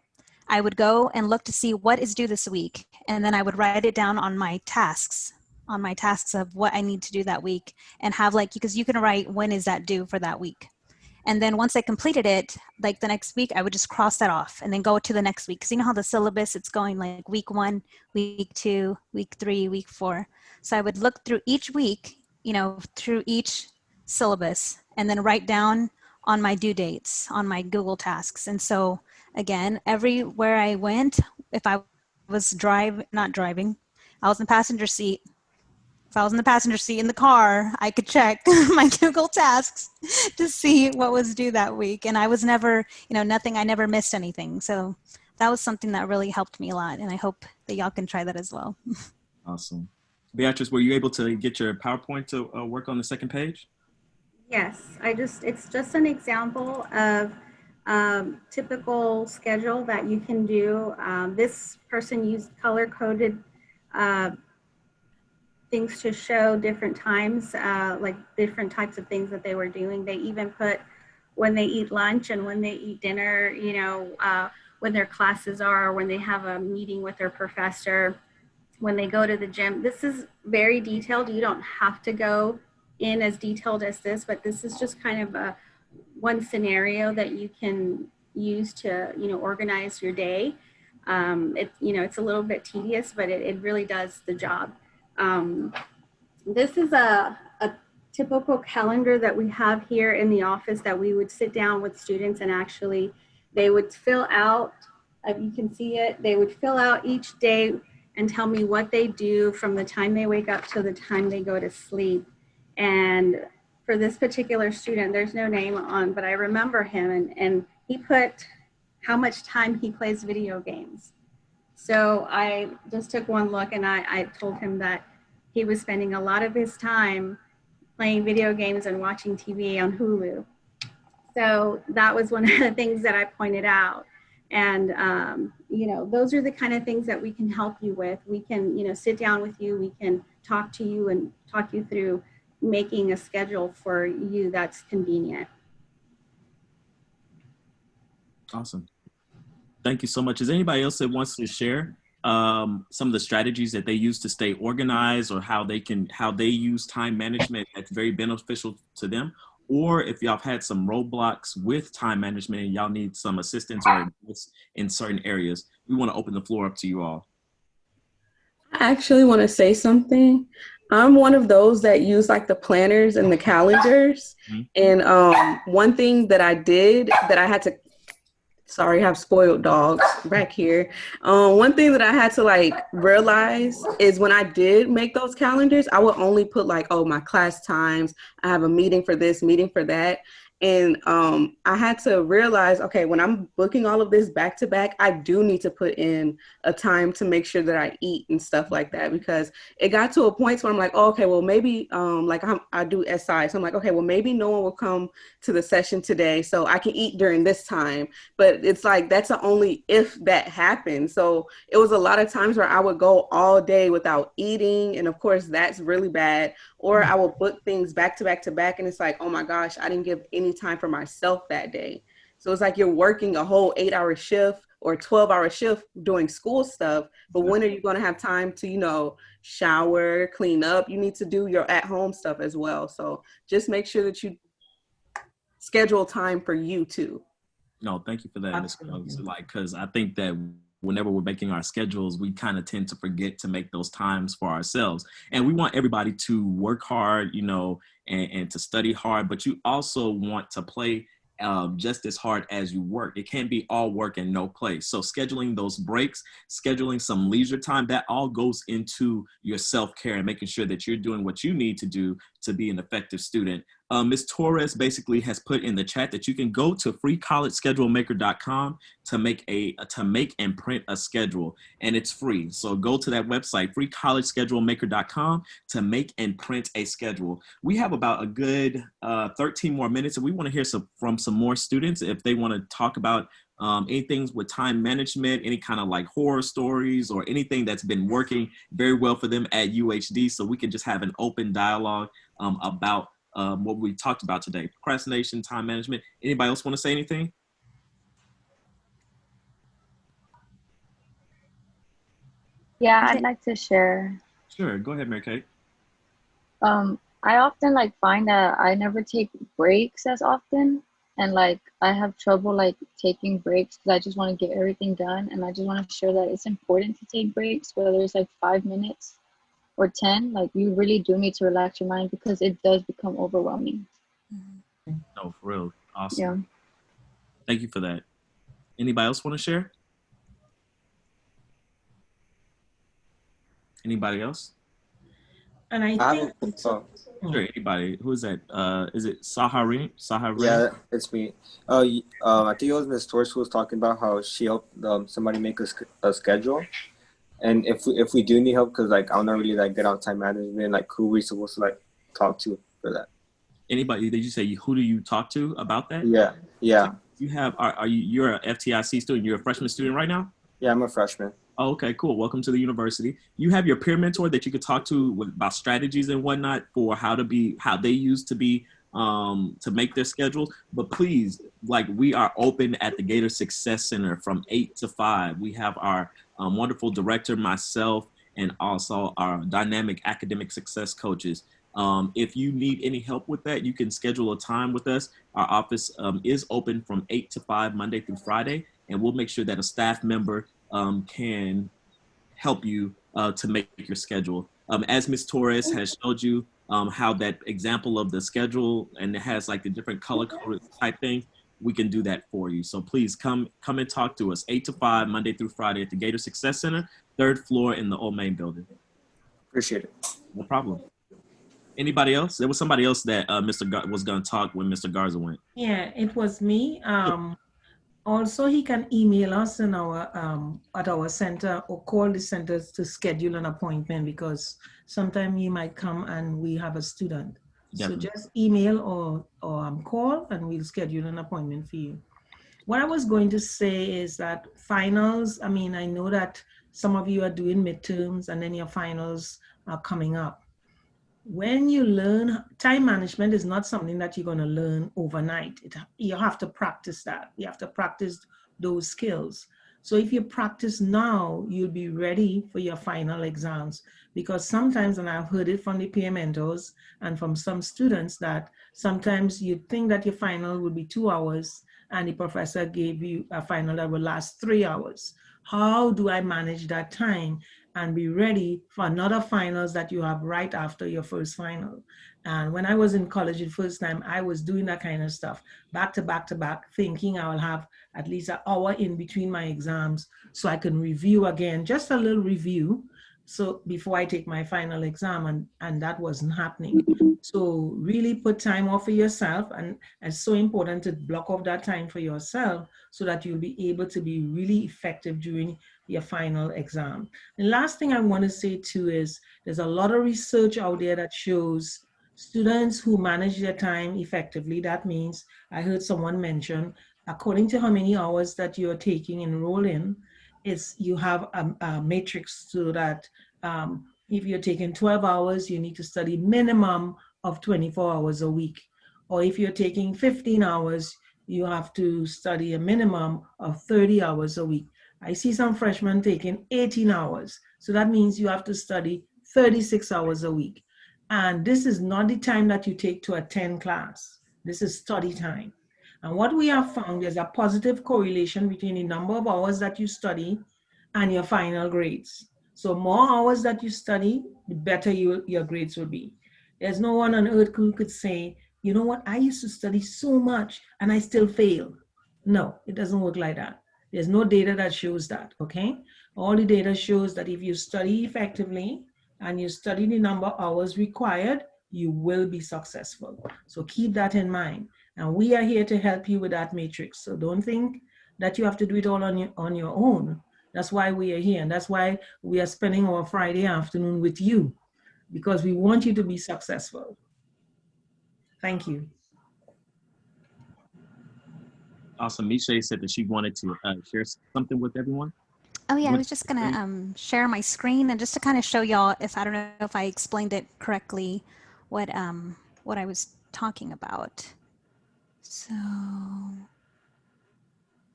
I would go and look to see what is due this week. And then I would write it down on my tasks of what I need to do that week, and have because you can write when is that due for that week. And then once I completed it, like the next week, I would just cross that off and then go to the next week. Because you know how the syllabus, it's going like week 1, week 2, week 3, week 4. So I would look through each week, through each syllabus, and then write down on my due dates on my Google Tasks. And so again, everywhere I went, if I was not driving, I was in the passenger seat. If I was in the passenger seat in the car, I could check my Google Tasks to see what was due that week. And I was never, I never missed anything. So that was something that really helped me a lot. And I hope that y'all can try that as well. Awesome. Beatrice, were you able to get your PowerPoint to work on the second page? Yes, it's just an example of typical schedule that you can do. This person used color-coded things to show different times, like different types of things that they were doing. They even put when they eat lunch and when they eat dinner, when their classes are, when they have a meeting with their professor, when they go to the gym. This is very detailed. You don't have to go in as detailed as this, but this is just kind of one scenario that you can use to, organize your day. It's a little bit tedious, but it really does the job. This is a typical calendar that we have here in the office that we would sit down with students and actually they would fill out, you can see it, they would fill out each day and tell me what they do from the time they wake up to the time they go to sleep. And for this particular student, there's no name on, but I remember him and he put how much time he plays video games. So I just took one look and I told him that he was spending a lot of his time playing video games and watching TV on Hulu. So that was one of the things that I pointed out. And, those are the kind of things that we can help you with. We can, sit down with you, we can talk to you and talk you through making a schedule for you that's convenient. Awesome. Thank you so much. Is there anybody else that wants to share some of the strategies that they use to stay organized, or how they use time management that's very beneficial to them. Or if y'all have had some roadblocks with time management and y'all need some assistance or advice in certain areas, we want to open the floor up to you all. I actually want to say something. I'm one of those that use like the planners and the calendars. And one thing that I did that I had to, sorry, I have spoiled dogs back here. One thing that I had to like realize is when I did make those calendars, I would only put like, oh, my class times, I have a meeting for this, meeting for that. And I had to realize, okay, when I'm booking all of this back to back, I do need to put in a time to make sure that I eat and stuff like that, because it got to a point where I'm like, oh, okay, well, maybe I do SI. So I'm like, okay, well, maybe no one will come to the session today, so I can eat during this time. But it's like, that's the only if that happens. So it was a lot of times where I would go all day without eating. And of course, that's really bad. Or I will book things back to back to back. And it's like, oh my gosh, I didn't give any time for myself that day. So it's like you're working a whole 8-hour shift or 12-hour shift doing school stuff. But when are you going to have time to, you know, shower, clean up? You need to do your at-home stuff as well. So just make sure that you schedule time for you too. No, thank you for that, Ms. Rose. Like, because I think that whenever we're making our schedules, we kind of tend to forget to make those times for ourselves. And we want everybody to work hard, you know, and to study hard, but you also want to play just as hard as you work. It can't be all work and no play. So scheduling those breaks, scheduling some leisure time, that all goes into your self-care and making sure that you're doing what you need to do to be an effective student. Ms. Torres basically has put in the chat that you can go to freecollegeschedulemaker.com to make and print a schedule, and it's free. So go to that website, freecollegeschedulemaker.com, to make and print a schedule. We have about a good 13 more minutes, and we want to hear from some more students if they want to talk about anything with time management, any kind of like horror stories or anything that's been working very well for them at UHD, so we can just have an open dialogue about what we talked about today: procrastination, time management. Anybody else want to say anything? Yeah, I'd like to share. Sure, go ahead, Mary Kate. I often like find that I never take breaks as often, and like I have trouble like taking breaks because I just want to get everything done, and I just want to share that it's important to take breaks, whether it's like 5 minutes or 10. Like you really do need to relax your mind because it does become overwhelming. No, for real. Awesome. Yeah. Thank you for that. Anybody else want to share? Anybody else? And I think Sure, anybody. Who is that? Is it Saharin? Yeah, it's me. I think it was Ms. Torres who was talking about how she helped somebody make a schedule. And if we do need help, because like I'm not really like good on time management, like who are we supposed to like talk to for that? Anybody? Did you say who do you talk to about that? Yeah. You have you're a FTIC student? You're a freshman student right now? Yeah, I'm a freshman. Oh, okay, cool. Welcome to the university. You have your peer mentor that you could talk to about strategies and whatnot for how they use to make their schedules. But please, like, we are open at the Gator Success Center from 8 to 5. We have our wonderful director, myself, and also our dynamic academic success coaches. If you need any help with that, you can schedule a time with us. Our office is open from 8 to 5, Monday through Friday, and we'll make sure that a staff member can help you to make your schedule. As Ms. Torres has showed you how that example of the schedule, and it has like the different color coded type thing, we can do that for you. So please come and talk to us 8 to 5, Monday through Friday at the Gator Success Center, 3rd floor in the old main building. Appreciate it. No problem. Anybody else? There was somebody else that was going to talk when Mr. Garza went. Yeah, it was me. Also, he can email us in our at our center or call the centers to schedule an appointment, because sometimes he might come and we have a student. Definitely. So just email or call and we'll schedule an appointment for you. What I was going to say is that finals, I mean, I know that some of you are doing midterms and then your finals are coming up. When you learn, time management is not something that you're going to learn overnight. You have to practice that. You have to practice those skills. So if you practice now, you'll be ready for your final exams. Because sometimes, and I've heard it from the peer mentors and from some students, that sometimes you think that your final would be 2 hours and the professor gave you a final that will last 3 hours. How do I manage that time and be ready for another finals that you have right after your first final? And when I was in college the first time, I was doing that kind of stuff, back to back to back, thinking I will have at least an hour in between my exams so I can review again, just a little review, so before I take my final exam, and that wasn't happening. So really put time off for yourself, and it's so important to block off that time for yourself so that you'll be able to be really effective during your final exam. The last thing I want to say too is there's a lot of research out there that shows students who manage their time effectively. That means I heard someone mention, according to how many hours that you're taking enroll in, is you have a matrix so that if you're taking 12 hours, you need to study minimum of 24 hours a week. Or if you're taking 15 hours, you have to study a minimum of 30 hours a week. I see some freshmen taking 18 hours. So that means you have to study 36 hours a week. And this is not the time that you take to attend class. This is study time. And what we have found is a positive correlation between the number of hours that you study and your final grades. So more hours that you study, the better your grades will be. There's no one on earth who could say, you know what, I used to study so much and I still fail. No, it doesn't work like that. There's no data that shows that, okay? All the data shows that if you study effectively and you study the number of hours required, you will be successful. So keep that in mind. And we are here to help you with that matrix. So don't think that you have to do it all on your own. That's why we are here. And that's why we are spending our Friday afternoon with you, because we want you to be successful. Thank you. Awesome. Misha said that she wanted to share something with everyone. Oh yeah, I was just gonna share my screen and just to kind of show y'all, if I don't know if I explained it correctly, what I was talking about. So,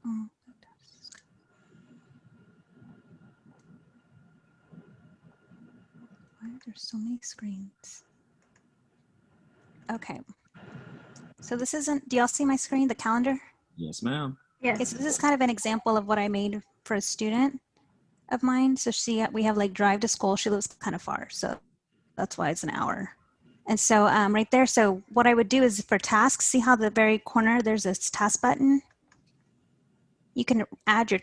why are there so many screens? Okay. So this isn't. Do y'all see my screen? The calendar? Yes, ma'am. Yes. Okay, so this is kind of an example of what I made for a student of mine. So we have like drive to school. She lives kind of far, so that's why it's an hour. And so right there, so what I would do is for tasks, see how the very corner, there's this task button? You can add your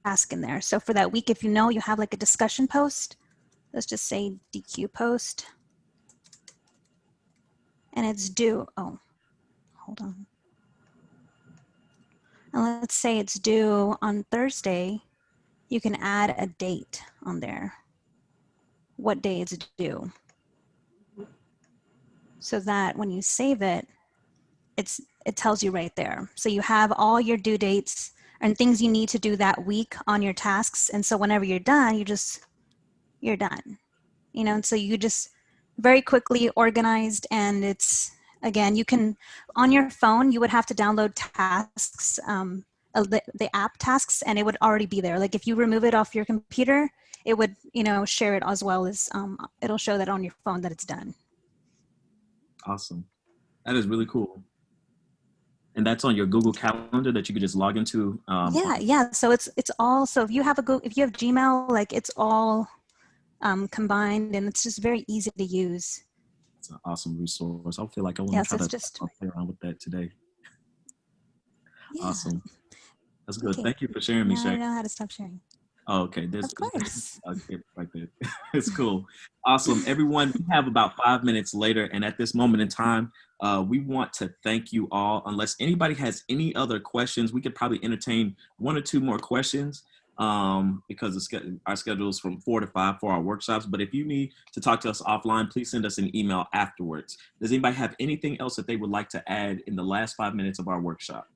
task in there. So for that week, if you know you have like a discussion post, let's just say DQ post. And it's due, oh, hold on. And let's say it's due on Thursday, you can add a date on there. What day it's due. So that when you save it, it tells you right there. So you have all your due dates and things you need to do that week on your tasks. And so whenever you're done, you're done. You know, and so you just very quickly organized, and it's, again, you can, on your phone, you would have to download tasks, the app tasks, and it would already be there. Like if you remove it off your computer, it would, you know, share it as well as, it'll show that on your phone that it's done. Awesome. That is really cool. And that's on your Google Calendar that you could just log into. Yeah. So it's all. So if you have Gmail, like it's all combined, and it's just very easy to use. It's an awesome resource. I feel like I want to try to play around with that today. Yeah. Awesome. That's good. Okay. Thank you for sharing, Misha. I don't know how to stop sharing. Oh, okay. Of course. Okay, right there. It's cool. Awesome. Everyone, we have about 5 minutes later, and at this moment in time, we want to thank you all. Unless anybody has any other questions, we could probably entertain 1 or 2 more questions because our schedule is from 4 to 5 for our workshops. But if you need to talk to us offline, please send us an email afterwards. Does anybody have anything else that they would like to add in the last 5 minutes of our workshop?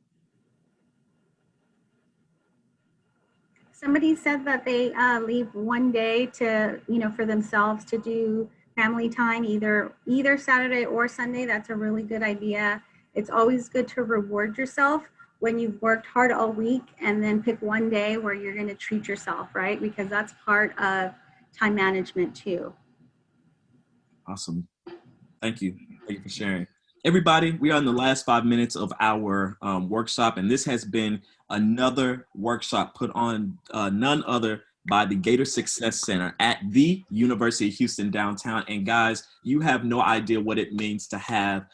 Somebody said that they leave one day to, for themselves to do family time, either Saturday or Sunday. That's a really good idea. It's always good to reward yourself when you've worked hard all week, and then pick one day where you're going to treat yourself, right? Because that's part of time management too. Awesome. Thank you. Thank you for sharing. Everybody, we are in the last 5 minutes of our workshop, and this has been another workshop put on none other by the Gator Success Center at the University of Houston downtown. And guys, you have no idea what it means to have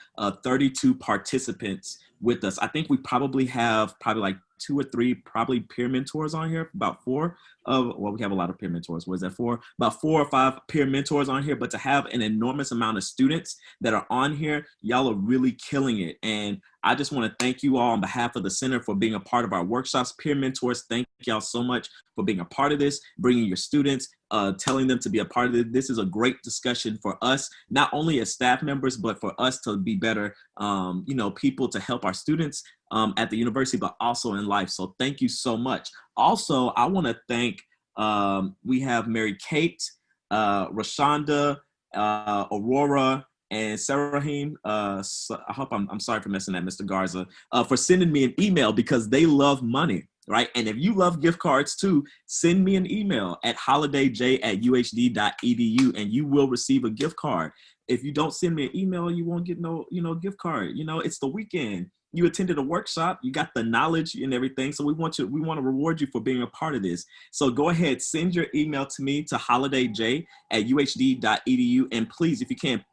32 participants with us. I think we probably have like 2 or 3 probably peer mentors on here, about 4 of, well, we have a lot of peer mentors. What is that for? About 4 or 5 peer mentors on here, but to have an enormous amount of students that are on here, y'all are really killing it. And I just want to thank you all on behalf of the center for being a part of our workshops. Peer mentors, thank y'all so much for being a part of this, bringing your students, telling them to be a part of it. This is a great discussion for us, not only as staff members, but for us to be better, people to help our students at the university, but also in life. So thank you so much. Also, I want to thank, we have Mary Kate, Rashonda, Aurora, and Sarahim. I hope I'm sorry for messing that, Mr. Garza, for sending me an email because they love money. Right. And if you love gift cards too, send me an email at holidayj@uhd.edu and you will receive a gift card. If you don't send me an email, you won't get no, gift card. It's the weekend. You attended a workshop, you got the knowledge and everything. So we want to reward you for being a part of this. So go ahead, send your email to me to holidayj@uhd.edu. And please, if you can,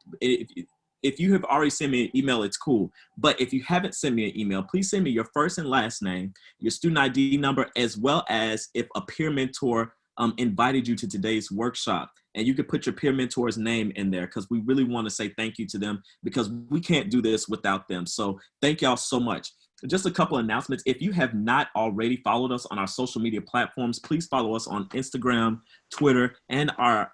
if you have already sent me an email, it's cool. But if you haven't sent me an email, please send me your first and last name, your student ID number, as well as if a peer mentor invited you to today's workshop. And you could put your peer mentor's name in there because we really want to say thank you to them because we can't do this without them. So thank y'all so much. Just a couple announcements. If you have not already followed us on our social media platforms, please follow us on Instagram, Twitter, and our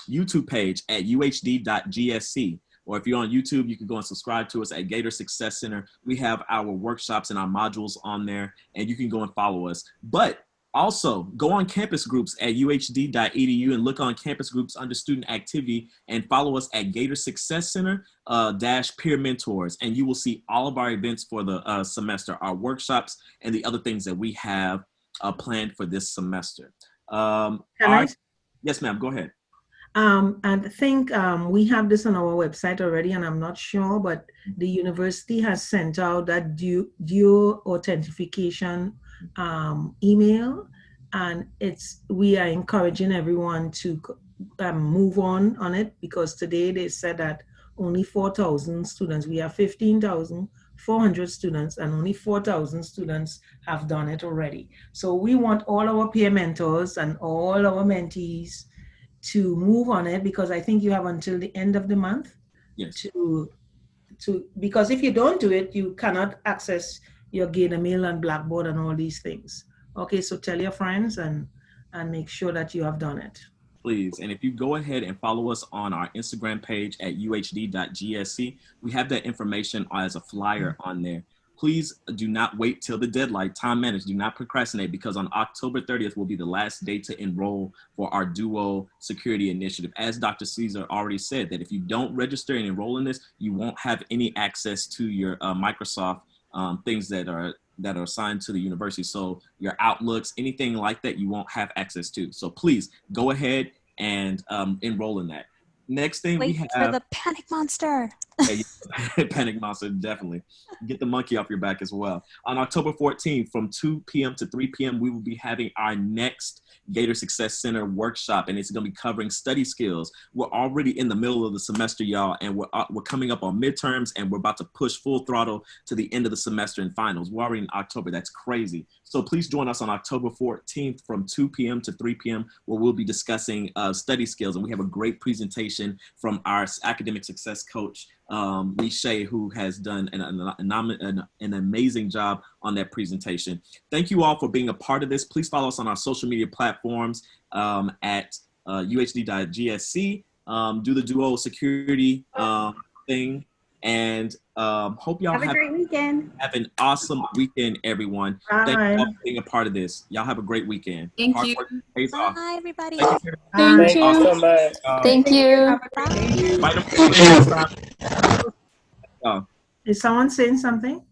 YouTube page at uhd.gsc. Or if you're on YouTube, you can go and subscribe to us at Gator Success Center. We have our workshops and our modules on there, and you can go and follow us. But also, go on campus groups at uhd.edu and look on campus groups under student activity and follow us at Gator Success Center --peer mentors. And you will see all of our events for the semester, our workshops, and the other things that we have planned for this semester. Yes, ma'am, go ahead. And I think we have this on our website already, and I'm not sure, but the university has sent out that dual authentication email, and we are encouraging everyone to move on it, because today they said that only 4,000 students, we have 15,400 students, and only 4,000 students have done it already. So we want all our peer mentors and all our mentees to move on it, because I think you have until the end of the month. Yes. Because if you don't do it, you cannot access your Gator Mail and Blackboard and all these things. Okay, so tell your friends and make sure that you have done it. Please. And if you go ahead and follow us on our Instagram page at uhd.gsc, we have that information as a flyer on there. Please do not wait till the deadline. Time manage. Do not procrastinate, because on October 30th will be the last day to enroll for our Duo Security Initiative. As Dr. Caesar already said, that if you don't register and enroll in this, you won't have any access to your Microsoft things that are assigned to the university. So your Outlooks, anything like that, you won't have access to. So please go ahead and enroll in that. Next thing we have for the Panic Monster. Panic Monster, definitely. Get the monkey off your back as well. On October 14th from 2 p.m. to 3 p.m., we will be having our next Gator Success Center workshop, and it's going to be covering study skills. We're already in the middle of the semester, y'all, and we're coming up on midterms, and we're about to push full throttle to the end of the semester and finals. We're already in October. That's crazy. So please join us on October 14th from 2 p.m. to 3 p.m., where we'll be discussing study skills, and we have a great presentation from our academic success coach, Lee Shea, who has done an amazing job on that presentation. Thank you all for being a part of this. Please follow us on our social media platforms at uhd.gsc. Do the Duo Security thing. And hope y'all have a great weekend. Have an awesome weekend, everyone. Bye. Thank you all for being a part of this. Y'all have a great weekend. Thank you. Bye, everybody. Thank you so much. Thank you. Is someone saying something?